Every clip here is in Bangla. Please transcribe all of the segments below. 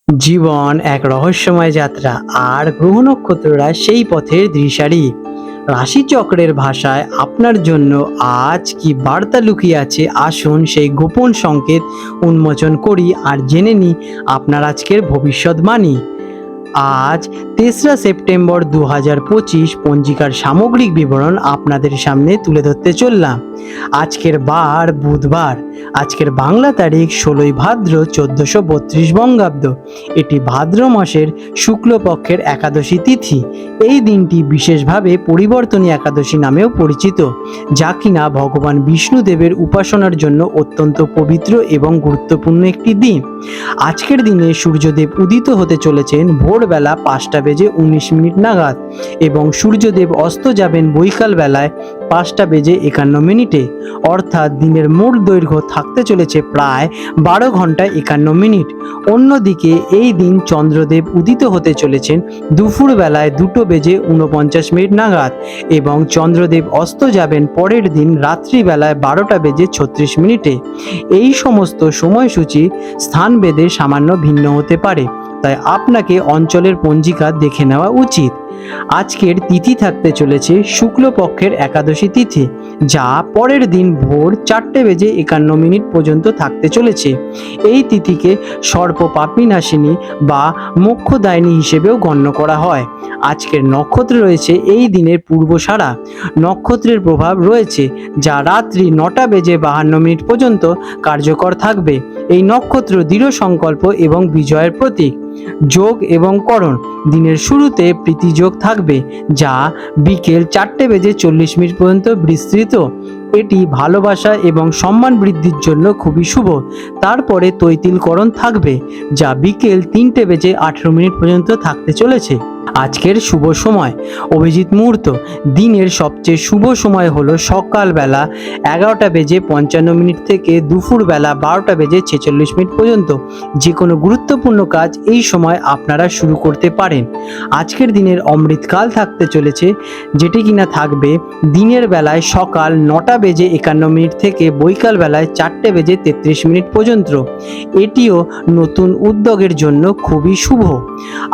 জীবন এক রহস্যময় যাত্রা, আর গ্রহ নক্ষত্ররা সেই পথের দিশারি। রাশিচক্রের ভাষায় আপনার জন্য আজ কি বার্তা লুকিয়ে আছে, আসুন সেই গোপন সংকেত উন্মোচন করি আর জেনে নিই আপনার আজকের ভবিষ্যৎবাণী। আজ 3রা সেপ্টেম্বর 2025 পঞ্জিকার সামগ্রিক বিবরণ আপনাদের সামনে তুলে ধরতে চললাম। আজকের বার বুধবার, আজকের বাংলা তারিখ 16ই ভাদ্র 1432 বঙ্গাব্দ। এটি ভাদ্র মাসের শুক্লপক্ষের একাদশী তিথি। এই দিনটি বিশেষভাবে পরিবর্তনী একাদশী নামেও পরিচিত, যা কিনা ভগবান বিষ্ণুদেবের উপাসনার জন্য অত্যন্ত পবিত্র এবং গুরুত্বপূর্ণ একটি দিন। আজকের দিনে সূর্যদেব উদিত হতে চলেছেন ভোরবেলা 5টা বেজে 19 মিনিট নাগাদ, এবং সূর্যদেব অস্ত যাবেন বৈকাল বেলায় 5টা বেজে 51 মিনিটে। অর্থাৎ দিনের মোট দৈর্ঘ্য থাকতে চলেছে প্রায় 12 ঘন্টা 51 মিনিট। অন্যদিকে এই দিন চন্দ্রদেব উদিত হতে চলেছেন দুপুর বেলায় 2টো বেজে 49 মিনিট নাগাদ, এবং চন্দ্রদেব অস্ত যাবেন পরের দিন রাত্রিবেলায় 12টা বেজে 36 মিনিটে। এই সমস্ত সময়সূচি স্থানভেদে সামান্য ভিন্ন হতে পারে, তাই আপনাকে অঞ্চলের পঞ্জিকা দেখে নেওয়া উচিত। আজকের তিথি থাকতে চলেছে শুক্লপক্ষের একাদশী তিথি, যা পরের দিন ভোর 4টে বেজে 51 মিনিট পর্যন্ত থাকতে চলেছে। এই তিথিকে সর্পপাপবিনাশিনী বা মোক্ষদায়িনী হিসেবেও গণ্য করা হয়। আজকের নক্ষত্র রয়েছে এই দিনের পূর্বসারা নক্ষত্রের প্রভাব রয়েছে, যা রাত্রি 9টা বেজে 52 মিনিট পর্যন্ত কার্যকর থাকবে। এই নক্ষত্র দৃঢ় সংকল্প এবং বিজয়ের প্রতীক। যোগ এবং করণ, দিনের শুরুতে প্রীতিযোগ থাকবে, যা বিকেল 4টে বেজে 40 মিনিট পর্যন্ত বিস্তৃত। এটি ভালোবাসা এবং সম্মান বৃদ্ধির জন্য খুবই শুভ। তারপরে তৈতিলকরণ থাকবে, যা বিকেল 3টে বেজে 18 মিনিট পর্যন্ত থাকতে চলেছে। আজকের শুভ সময়, অভিজিৎ মুহূর্ত। দিনের সবচেয়ে শুভ সময় হলো সকালবেলা 11টা বেজে 55 মিনিট থেকে দুপুরবেলা 12টা বেজে 46 মিনিট পর্যন্ত। যে কোনো গুরুত্বপূর্ণ কাজ এই সময় আপনারা শুরু করতে পারেন। আজকের দিনের অমৃতকাল থাকতে চলেছে, যেটি কিনা থাকবে দিনের বেলায় সকাল 9টা বেজে 51 মিনিট থেকে বৈকাল বেলায় 4টে বেজে 33 মিনিট পর্যন্ত। এটিও নতুন উদ্যোগের জন্য খুবই শুভ।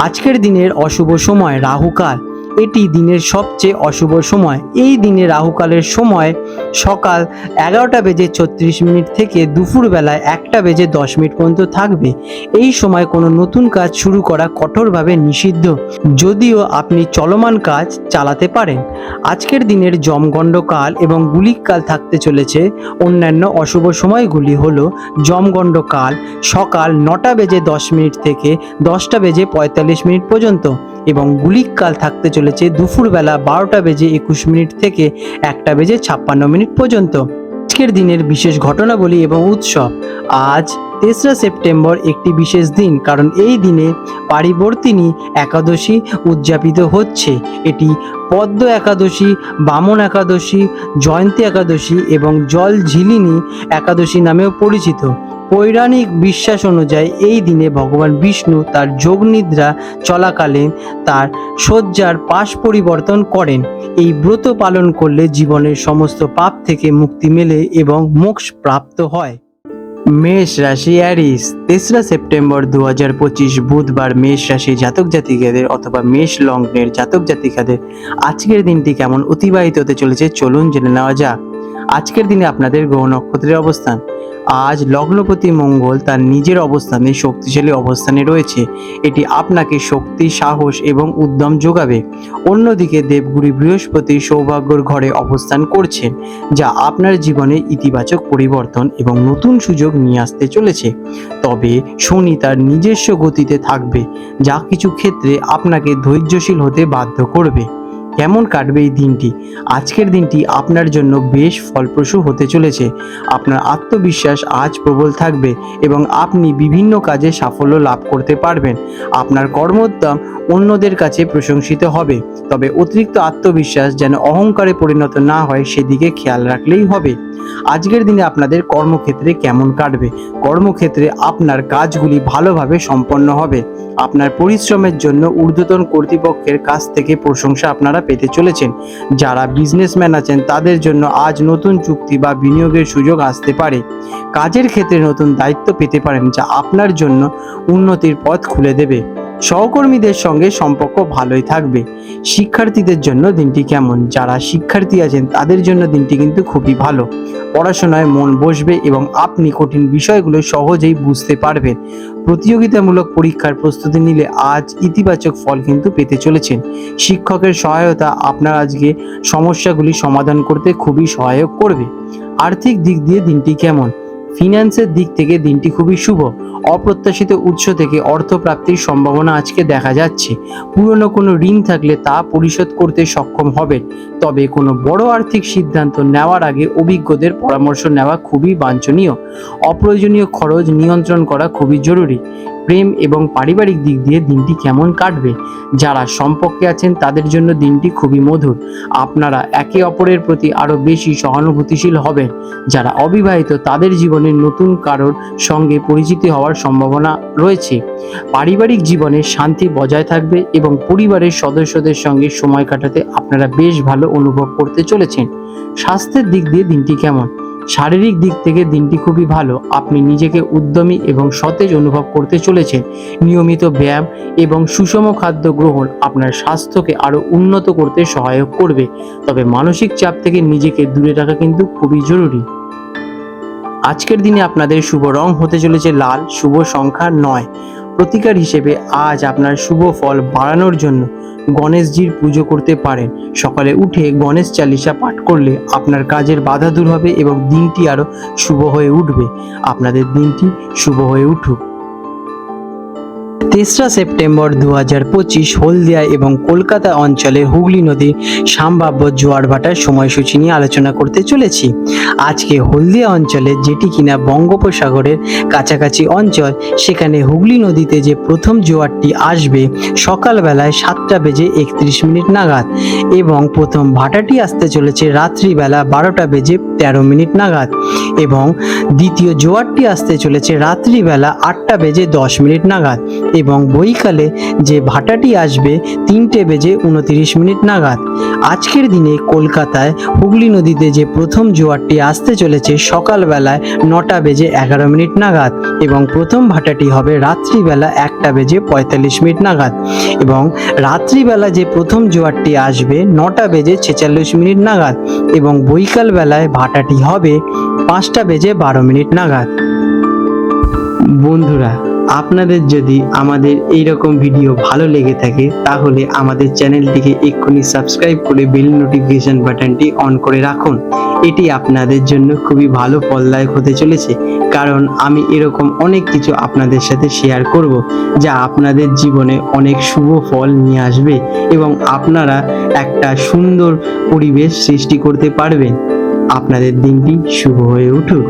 আজকের দিনের অশুভ সময় রাহুকাল। এটি দিনের সবচেয়ে অশুভ সময়। এই দিনে রাহুকালের সময় সকাল 11টা বেজে 36 মিনিট থেকে দুপুরবেলায় 1টা বেজে 10 মিনিট পর্যন্ত থাকবে। এই সময় কোনো নতুন কাজ শুরু করা কঠোরভাবে নিষিদ্ধ, যদিও আপনি চলমান কাজ চালাতে পারেন। আজকের দিনের যমগণ্ডকাল এবং গুলিককাল থাকতে চলেছে। অন্যান্য অশুভ সময়গুলি হলো যমগণ্ডকাল সকাল 9টা বেজে 10 মিনিট থেকে 10টা বেজে 45 মিনিট পর্যন্ত, এবং গুলিককাল থাকতে চলেছে দুপুরবেলা 12টা বেজে 21 মিনিট থেকে 1টা বেজে 56 মিনিট পর্যন্ত। আজকের দিনের বিশেষ ঘটনাবলী এবং উৎসব। আজ 3রা সেপ্টেম্বর একটি বিশেষ দিন, কারণ এই দিনে পারিবর্তিনী একাদশী উদযাপিত হচ্ছে। এটি পদ্ম একাদশী, বামন একাদশী, জয়ন্তী একাদশী এবং জল ঝিলিনী একাদশী নামেও পরিচিত। পৌরাণিক বিশ্বাস অনুযায়ী এই দিনে ভগবান বিষ্ণু তার যোগনিদ্রা চলাকালীন তার শয্যার পাশ পরিবর্তন করেন। এই ব্রত পালন করলে জীবনের সমস্ত পাপ থেকে মুক্তি মেলে এবং মোক্ষ প্রাপ্ত হয়। মেষ রাশি অ্যারিস, 3রা সেপ্টেম্বর 2025 বুধবার মেষ রাশি জাতক জাতিকাদের অথবা মেষ লগ্নের জাতক জাতিকাদের আজকের দিনটি কেমন অতিবাহিত হতে চলেছে চলুন জেনে নেওয়া যাক। আজকের দিনে আপনাদের গ্রহ নক্ষত্রের অবস্থান। আজ লগ্নপতি মঙ্গল তার নিজের অবস্থানে শক্তিশালী অবস্থানে রয়েছে। এটি আপনাকে শক্তি, সাহস এবং উদ্যম যোগাবে। অন্যদিকে দেবগুরু বৃহস্পতি সৌভাগ্যর ঘরে অবস্থান করছেন, যা আপনার জীবনে ইতিবাচক পরিবর্তন এবং নতুন সুযোগ নিয়ে আসতে চলেছে। তবে শনি তার নিজস্ব গতিতে থাকবে, যা কিছু ক্ষেত্রে আপনাকে ধৈর্যশীল হতে বাধ্য করবে। কেমন কাটবে এই দিনটি? আজকের দিনটি আপনার জন্য বেশ ফলপ্রসূ হতে চলেছে। আপনার আত্মবিশ্বাস আজ প্রবল থাকবে এবং আপনি বিভিন্ন কাজে সাফল্য লাভ করতে পারবেন। আপনার কর্মোদ্যম অন্যদের কাছে প্রশংসিত হবে, তবে অতিরিক্ত আত্মবিশ্বাস যেন অহংকারে পরিণত না হয় সেদিকে খেয়াল রাখলেই হবে। আজকের দিনে আপনাদের কর্মক্ষেত্রে কেমন কাটবে? কর্মক্ষেত্রে আপনার কাজগুলি ভালোভাবে সম্পন্ন হবে। আপনার পরিশ্রমের জন্য ঊর্ধ্বতন কর্তৃপক্ষের কাছ থেকে প্রশংসা আপনারা পেতে চলেছেন। যারা বিজনেসম্যান আছেন তাদের জন্য আজ নতুন চুক্তি বা বিনিয়োগের সুযোগ আসতে পারে। কাজের ক্ষেত্রে নতুন দায়িত্ব পেতে পারেন, যা আপনার জন্য উন্নতির পথ খুলে দেবে। সহকর্মীদের সঙ্গে সম্পর্ক ভালোই থাকবে। শিক্ষার্থীদের জন্য দিনটি কেমন? যারা শিক্ষার্থী আছেন তাদের জন্য দিনটি কিন্তু খুবই ভালো। পড়াশোনায় মন বসবে এবং আপনি কঠিন বিষয়গুলো সহজেই বুঝতে পারবেন। প্রতিযোগিতামূলক পরীক্ষার প্রস্তুতি নিলে আজ ইতিবাচক ফল কিন্তু পেতে চলেছেন। শিক্ষকের সহায়তা আপনার আজকে সমস্যাগুলি সমাধান করতে খুবই সহায়ক করবে। আর্থিক দিক দিয়ে দিনটি কেমন? ফিন্যান্সের দিক থেকে দিনটি খুবই শুভ। অপ্রত্যাশিত উৎস থেকে অর্থ প্রাপ্তির সম্ভাবনা আজকে দেখা যাচ্ছে। পুরনো কোনো ঋণ থাকলে তা পরিশোধ করতে সক্ষম হবেন। তবে কোনো বড় আর্থিক সিদ্ধান্ত নেওয়ার আগে অভিজ্ঞদের পরামর্শ নেওয়া খুবই বাঞ্ছনীয়। অপ্রয়োজনীয় খরচ নিয়ন্ত্রণ করা খুবই জরুরি। প্রেম এবং পারিবারিক দিক দিয়ে দিনটি কেমন কাটবে? যারা সম্পর্কে আছেন তাদের জন্য দিনটি খুবই মধুর। আপনারা একে অপরের প্রতি আরও বেশি সহানুভূতিশীল হবেন। যারা অবিবাহিত তাদের জীবনে নতুন কারোর সঙ্গে পরিচিতি হওয়ার সম্ভাবনা রয়েছে। পারিবারিক জীবনে শান্তি বজায় থাকবে এবং পরিবারের সদস্যদের সঙ্গে সময় কাটাতে আপনারা বেশ ভালো অনুভব করতে চলেছেন। স্বাস্থ্যের দিক দিয়ে দিনটি কেমন? শারীরিক দিক থেকে দিনটি খুবই ভালো। আপনি নিজেকে উদ্যমী এবং সতেজ অনুভব করতে চলেছেন। নিয়মিত ব্যায়াম এবং সুষম খাদ্য গ্রহণ আপনার স্বাস্থ্যকে আরও উন্নত করতে সহায়ক করবে। তবে মানসিক চাপ থেকে নিজেকে দূরে রাখা কিন্তু খুবই জরুরি। আজকের দিনে আপনাদের শুভ রং হতে চলেছে লাল, শুভ সংখ্যা 9। প্রতিকার হিসেবে আজ আপনার শুভ ফল বাড়ানোর জন্য গণেশজির পুজো করতে পারেন। সকালে উঠে গণেশ চালিসা পাঠ করলে আপনার কাজের বাধা দূর হবে এবং দিনটি আরও শুভ হয়ে উঠবে। আপনাদের দিনটি শুভ হয়ে উঠুক। 3রা সেপ্টেম্বর 2025 হলদিয়া এবং কলকাতা অঞ্চলে হুগলি নদীর সম্ভাব্য জোয়ার ভাটার সময়সূচি নিয়ে আলোচনা করতে চলেছি। আজকে হলদিয়া অঞ্চলে, যেটি কিনা বঙ্গোপসাগরের কাছাকাছি অঞ্চল, সেখানে হুগলি নদীতে যে প্রথম জোয়ারটি আসবে সকালবেলায় 7:31 নাগাদ এবং প্রথম ভাটাটি আসতে চলেছে রাত্রিবেলা 12:13 নাগাদ এবং দ্বিতীয় জোয়ারটি আসতে চলেছে রাত্রিবেলা 8:10 নাগাদ এবং বৈকালে যে ভাটাটি আসবে 3:29 নাগাদ। আজকের দিনে কলকাতায় হুগলি নদীতে যে প্রথম জোয়ারটি আসতে চলেছে সকালবেলায় 9:11 নাগাদ এবং প্রথম ভাটাটি হবে রাত্রিবেলা 1:45 নাগাদ এবং রাত্রিবেলা যে প্রথম জোয়ারটি আসবে 9:46 নাগাদ এবং বৈকাল বেলায় ভাটাটি হবে 5:12 নাগাদ। বন্ধুরা, আপনাদের যদি আমাদের এই রকম ভিডিও ভালো লেগে থাকে তাহলে আমাদের চ্যানেলটিকে এক্ষুনি সাবস্ক্রাইব করে বেল নোটিফিকেশন বাটনটি অন করে রাখুন। এটি আপনাদের জন্য খুবই ভালো ফলদায়ক হতে চলেছে, কারণ আমি এরকম অনেক কিছু আপনাদের সাথে শেয়ার করব যা আপনাদের জীবনে অনেক শুভ ফল নিয়ে আসবে এবং আপনারা একটা সুন্দর পরিবেশ সৃষ্টি করতে পারবেন। আপনাদের দিনটি শুভ হয়ে উঠুক।